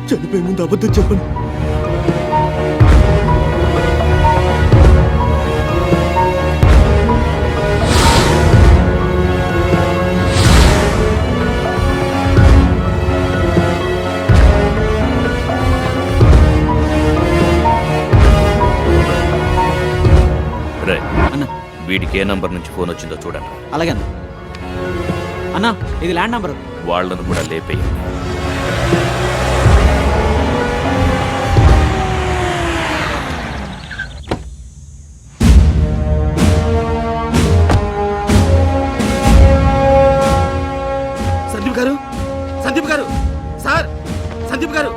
చనిపోయే ముందు అబద్ధం చెప్పండి. రే అన్న, వీడికి ఏ నంబర్ నుంచి ఫోన్ వచ్చిందో చూడండి. అలాగే అన్న. అన్నా, ఇది ల్యాండ్ నంబర్. వాళ్ళను కూడా లేపేయండి. సందీప్ గారు, సార్, సందీప్ గారు.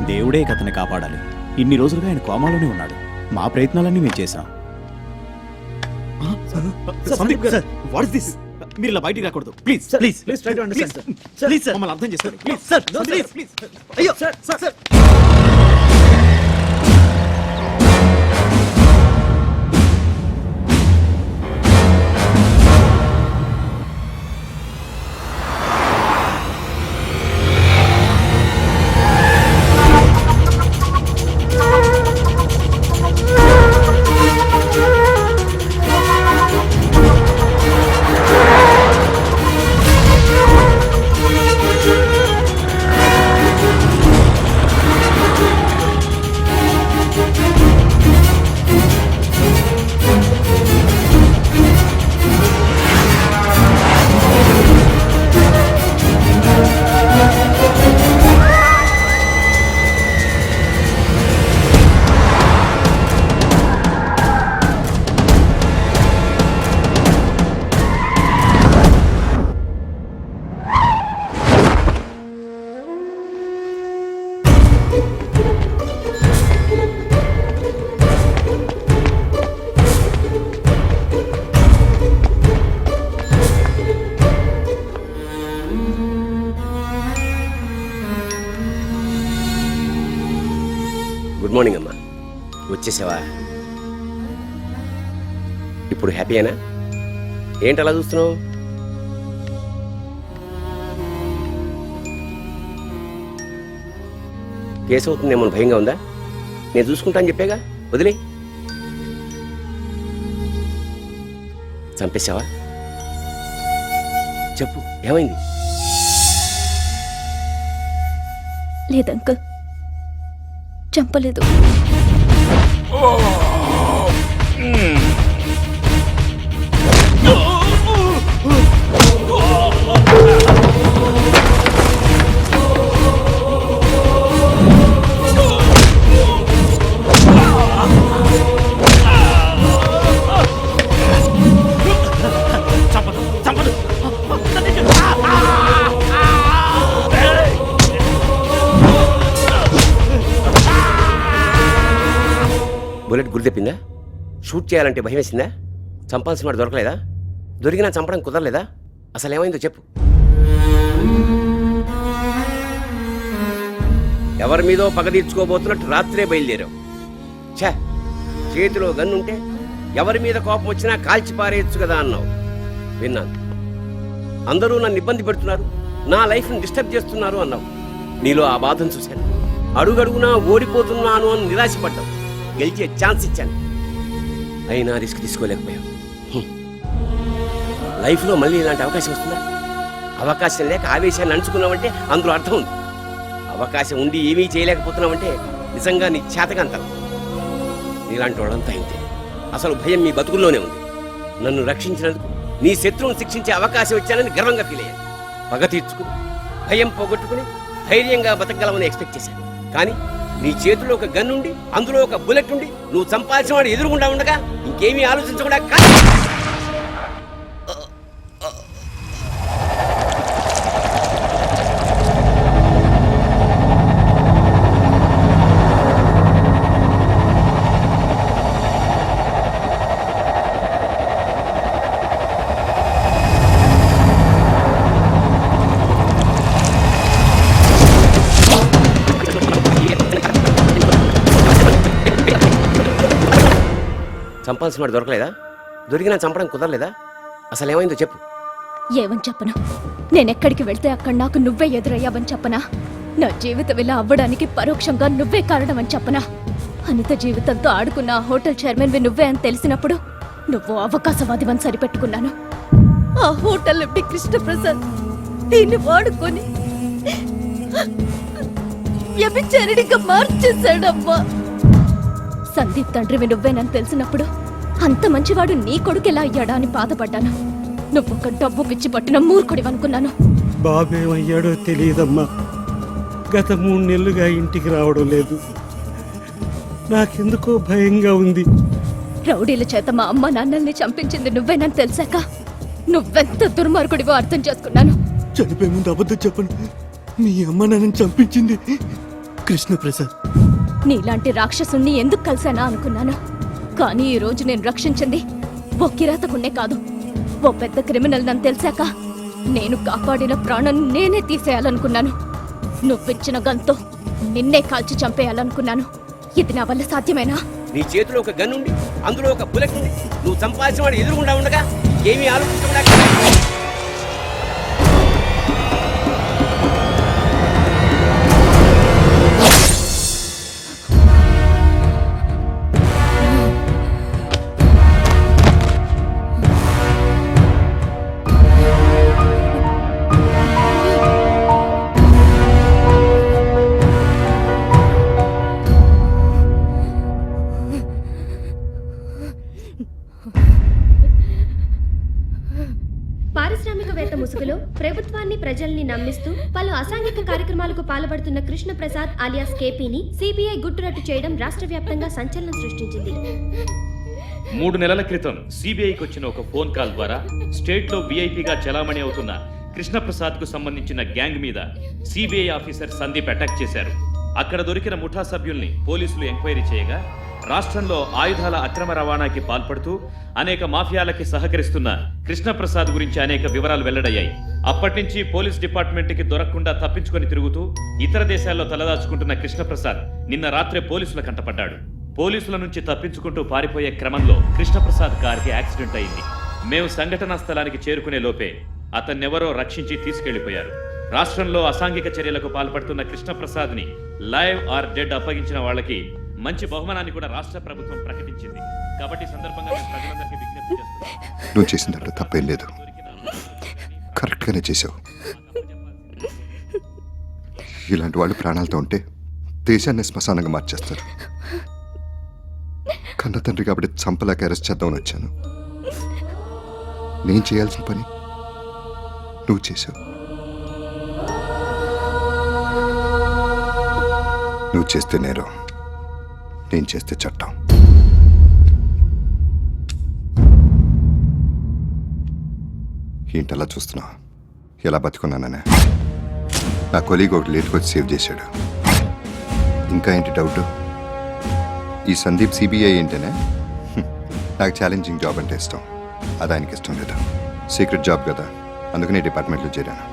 దేవుడే కథని కాపాడాలి. ఇన్ని రోజులుగా ఆయన కోమాలోనే ఉన్నాడు. మా ప్రయత్నాలన్నీ మేము చేశాం. మీరు ఇలా బయటికి రాకూడదు. Please please please try to understand sir. Please sir, మమ్మల్ని అర్థం చేసుకోండి. Please sir, please please. అయ్యో sir sir sir. Good morning అమ్మా. వచ్చేసావా? ఇప్పుడు హ్యాపీయేనా? ఏంటి అలా చూస్తున్నావు? కేసు అవుతుందేమో భయంగా ఉందా? నేను చూసుకుంటా అని చెప్పాగా, వదిలే. చంపేశావా? చెప్పు, ఏమైంది? లేదు అంకుల్, చంపలేదు. బుల్లెట్ గురి తెప్పిందా? షూట్ చేయాలంటే భయం వేసిందా? చంపాల్సిన వాడు దొరకలేదా? దొరికినా చంపడం కుదరలేదా? అసలు ఏమైందో చెప్పు. ఎవరి మీదో పగ తీర్చుకోబోతున్నట్టు రాత్రే బయలుదేరావు. ఛా, చేతిలో గన్నుంటే ఎవరి మీద కోపం వచ్చినా కాల్చి పారేయచ్చు కదా అన్నావు. విన్నాను. అందరూ నన్ను ఇబ్బంది పెడుతున్నారు, నా లైఫ్ని డిస్టర్బ్ చేస్తున్నారు అన్నావు. నీలో ఆ బాధను చూశాను. అడుగడుగునా ఓడిపోతున్నాను అని నిరాశపడ్డావు. గెలిచే ఛాన్స్ ఇచ్చాను, అయినా రిస్క్ తీసుకోలేకపోయావు. లైఫ్లో మళ్ళీ ఇలాంటి అవకాశం వస్తుందా? అవకాశం లేక ఆవేశాన్ని అంచుకున్నావంటే అందులో అర్థం ఉంది. అవకాశం ఉండి ఏమీ చేయలేకపోతున్నావంటే నిజంగా నీ చేతకంతం. నీలాంటి వాళ్ళంతా ఇంతే. అసలు భయం మీ బతుకుల్లోనే ఉంది. నన్ను రక్షించినందుకు నీ శత్రువును శిక్షించే అవకాశం ఇచ్చానని గర్వంగా ఫీల్ అయ్యాను. పగ తీర్చుకుని భయం పోగొట్టుకుని ధైర్యంగా బతకగలమని ఎక్స్పెక్ట్ చేశాను. కానీ నీ చేతిలో ఒక గన్ ఉండి అందులో ఒక బుల్లెట్ ఉండి నువ్వు చంపాల్సిన వాడు ఎదురుగుండా ఉండగా ఇంకేమీ ఆలోచించకుండా చంపాల్సిన వాడు దొరకలేదా? దొరికినా చంపడం కుదరలేదా? అసలు ఏమైందో చెప్పు. ఏమని చెప్పను? నేనెక్కడికి వెళ్తే అక్కడ నాకు నువ్వే ఎదురయ్యావని చెప్పనా? నా జీవితం ఇలా అవ్వడానికి పరోక్షంగా నువ్వే కారణమని చెప్పనా? అనిత జీవితంతో ఆడుకున్న ఆ హోటల్ చైర్మన్వి నువ్వే అని తెలిసినప్పుడు నువ్వు అవకాశవాదివని సరిపెట్టుకున్నాను. ఆ హోటల్ ఎండి కృష్ణప్రసాద్ దీన్ని వాడుకొని వ్యభిచారిణిగా మార్చేశాడమ్మా. సందీప్ తండ్రివి నువ్వేనని తెలిసినప్పుడు అంత మంచివాడు నీ కొడుకు ఎలా అయ్యాడా అని బాధపడ్డాను. నువ్వొక డబ్బు పిచ్చి పట్టిన మూర్ఖుడివనుకున్నాను. బాబేమయ్యాడో తెలియదమ్మా. గత 3 నెలలుగా ఇంటికి రావడం లేదు. నాకెందుకో భయంగా ఉంది. రౌడీల చేత మా అమ్మ నాన్నల్ని చంపించింది నువ్వేనని తెలిసాక నువ్వెంత దుర్మార్గుడివో అర్థం చేసుకున్నాను. చనిపోయే ముందు అబద్ధం చెప్పను. మీ అమ్మ నన్ను చంపించింది కృష్ణప్రసాద్. నీలాంటి రాక్షసుణ్ణి ఎందుకు కలిసానా అనుకున్నాను. కానీ ఈ రోజు నేను రక్షించింది ఓ కిరాతకున్నే కాదు, ఓ పెద్ద క్రిమినల్ నన్ను తెలిసాక నేను కాపాడిన ప్రాణం నేనే తీసేయాలనుకున్నాను. నువ్విచ్చిన గన్తో నిన్నే కాల్చి చంపేయాలనుకున్నాను. ఇది నా వల్ల సాధ్యమేనా? నీ చేతిలో ఒక గన్ ఉండి అందులో ఒక బుల్లెట్ ఉండి నువ్వు చంపాల్సిన వాడు ఎదురుగుండా ఉండగా ఏమీ ఆలోచించకుండా పారిశ్రామికవేత్త ముసుగులో ప్రభుత్వాన్ని ప్రజల్ని నమ్మిస్తూ పలు అసాంఘిక కార్యక్రమాలకు పాల్పడుతున్న కృష్ణప్రసాద్ అలియాస్ కేపీని సిబిఐ గుట్టురట్టు చేయడం రాష్ట్ర వ్యాప్తంగా సంచలనం సృష్టించింది. 3 నెలల క్రితం సిబిఐకి వచ్చిన ఒక ఫోన్ కాల్ ద్వారా స్టేట్ లో విఐపిగా చలామణి అవుతున్న కృష్ణప్రసాద్ కు సంబంధించిన గ్యాంగ్ మీద సిబిఐ ఆఫీసర్ సందీప్ అటాక్ చేశారు. అక్కడ దొరికిన ముఠా సభ్యుల్ని పోలీసులు ఎంక్వైరీ చేయగా రాష్ట్రంలో ఆయుధాల అక్రమ రవాణాకి పాల్పడుతూ అనేక మాఫియాలకి సహకరిస్తున్న కృష్ణప్రసాద్ గురించి అనేక వివరాలు వెల్లడయ్యాయి. అప్పటి నుంచి పోలీస్ డిపార్ట్మెంట్ కి దొరకకుండా తప్పించుకొని తిరుగుతూ ఇతర దేశాల్లో తలదాచుకుంటున్న కృష్ణప్రసాద్ నిన్న రాత్రే పోలీసుల కంటపడ్డాడు. పోలీసుల నుంచి తప్పించుకుంటూ పారిపోయే క్రమంలో కృష్ణప్రసాద్ కార్కి యాక్సిడెంట్ అయింది. మేము సంఘటనా స్థలానికి చేరుకునే లోపే అతన్నెవరో రక్షించి తీసుకెళ్లిపోయారు. రాష్ట్రంలో అసాంఘిక చర్యలకు పాల్పడుతున్న కృష్ణప్రసాద్ ని లైవ్ ఆర్ డెడ్ అప్పగించిన వాళ్ళకి మంచి బహుమానాన్ని కూడా రాష్ట్ర ప్రభుత్వం ప్రకటించింది. కాబట్టి సందర్భంగా మేము ప్రజలందరికీ విజ్ఞప్తి చేస్తున్నాం. నువ్వు చేసిన దాంట్లో తప్పేం లేదు, కరెక్ట్గానే చేసావు. ఇలాంటి వాళ్ళు ప్రాణాలతో ఉంటే దేశాన్ని శ్మశానంగా మార్చేస్తారు. కన్న తండ్రి కాబట్టి చంపలేక అరెస్ట్ చేద్దామని వచ్చాను. నేను చేయాల్సిన పని నువ్వు చేసావు. నువ్వు చేస్తే నేరం, నేను చేస్తే చట్టం. ఏంటలా చూస్తున్నా? ఎలా బతుకున్నాననే నా కొలీగ్ ఒకటి లేట్కి వచ్చి సేవ్ చేశాడు. ఇంకా ఏంటి డౌట్? ఈ సందీప్ సిబిఐ ఏంటనే? నాకు ఛాలెంజింగ్ జాబ్ అంటే ఇష్టం, అది ఆయనకి ఇష్టం లేదు. సీక్రెట్ జాబ్ కదా, అందుకని డిపార్ట్మెంట్లో చేరాను.